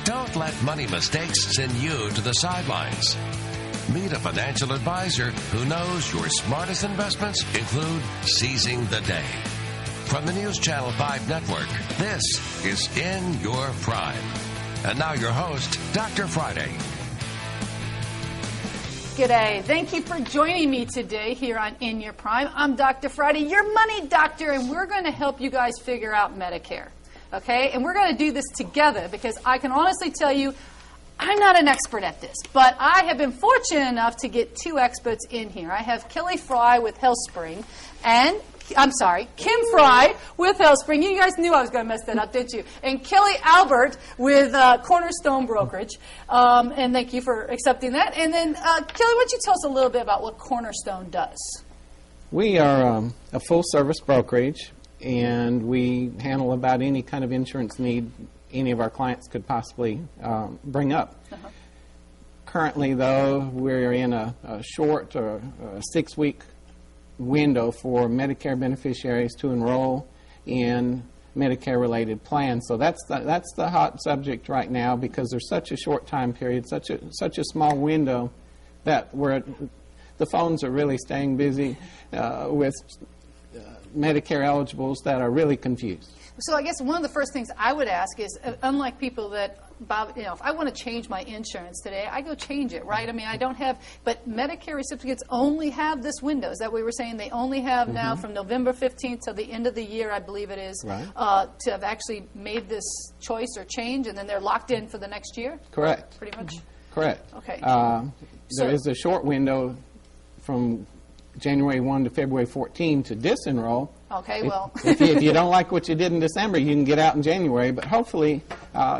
Don't let money mistakes send you to the sidelines. Meet a financial advisor who knows your smartest investments include seizing the day. From the News Channel 5 Network, this is In Your Prime. And now your host, Dr. Friday. G'day. Thank you for joining me today here on In Your Prime. I'm Dr. Friday, your money doctor, and we're going to help you guys figure out Medicare. Okay? And we're going to do this together because I can honestly tell you, I'm not an expert at this, but I have been fortunate enough to get two experts in here. I have Kelly Fry with HealthSpring and Kim Fry with HealthSpring. You guys knew I was going to mess that up, didn't you? And Kelly Albert with Cornerstone Brokerage. And thank you for accepting that. And then, Kelly, why don't you tell us a little bit about what Cornerstone does? We are a full-service brokerage, and we handle about any kind of insurance need any of our clients could possibly bring up. Currently, though, we're in a short or 6-week window for Medicare beneficiaries to enroll in Medicare-related plans. So that's the hot subject right now because there's such a short time period, such a small window that the phones are really staying busy with Medicare eligibles that are really confused. So I guess one of the first things I would ask is, unlike people that, if I want to change my insurance today, I go change it, right? I mean, I don't have, but Medicare recipients only have this window. Is that what we were saying? They only have now from November 15th till the end of the year, I believe it is, to have actually made this choice or change, and then they're locked in for the next year? Correct. Pretty much? Correct. Okay. There is a short window from January 1 to February 14 to disenroll. Okay, well. if you don't like what you did in December, you can get out in January. But hopefully,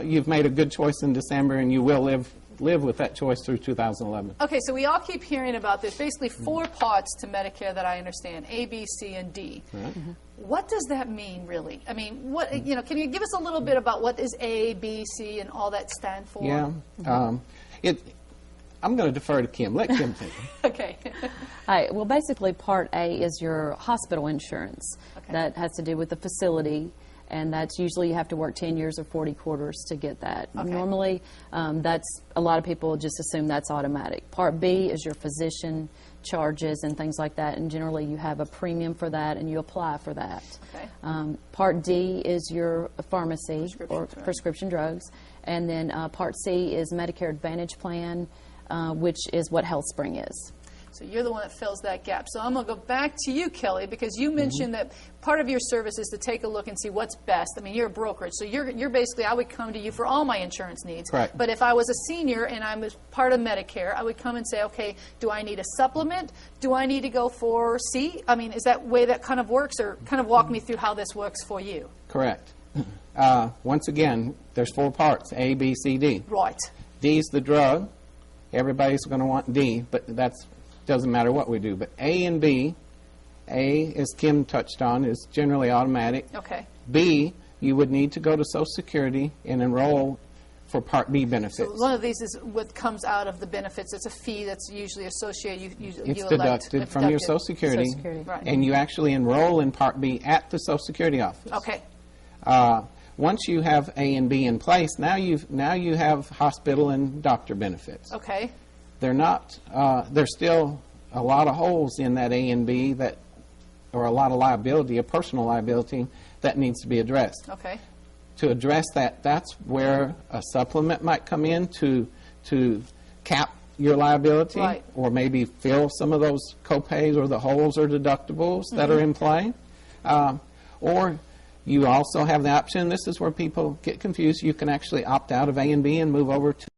you've made a good choice in December, and you will live with that choice through 2011. Okay, so we all keep hearing about this. Basically, 4 parts to Medicare that I understand: A, B, C, and D. Right. What does that mean, really? I mean, what can you give us a little bit about what is A, B, C, and all that stand for? Yeah. I'm going to defer to Kim. Let Kim take it. Okay. All right. Well, basically, Part A is your hospital insurance. Okay. That has to do with the facility, and that's usually you have to work 10 years or 40 quarters to get that. Okay. Normally, that's a lot of people just assume that's automatic. Part B is your physician charges and things like that, and generally you have a premium for that, and you apply for that. Okay. Part D is your pharmacy or prescription drugs, and then Part C is Medicare Advantage Plan, which is what HealthSpring is. So you're the one that fills that gap. So I'm going to go back to you, Kelly, because you mentioned that part of your service is to take a look and see what's best. I mean, you're a brokerage, so you're basically, I would come to you for all my insurance needs. Correct. But if I was a senior and I'm part of Medicare, I would come and say, okay, do I need a supplement? Do I need to go for C? I mean, is that way that kind of works, or kind of walk me through how this works for you? Correct. Once again, there's 4 parts: A, B, C, D. Right. D is the drug. Everybody's going to want D, but that doesn't matter what we do. But A and B, A, as Kim touched on, is generally automatic. Okay. B, you would need to go to Social Security and enroll for Part B benefits. So one of these is what comes out of the benefits. It's a fee that's usually associated. It's deducted from your Social Security, right. And you actually enroll in Part B at the Social Security office. Okay. Once you have A and B in place, now you have hospital and doctor benefits. Okay. They're not. There's still a lot of holes in that A and B or a lot of liability, a personal liability that needs to be addressed. Okay. To address that, that's where a supplement might come in to cap your liability, right. Or maybe fill some of those copays or the holes or deductibles that are in play, or you also have the option, this is where people get confused, you can actually opt out of A and B and move over to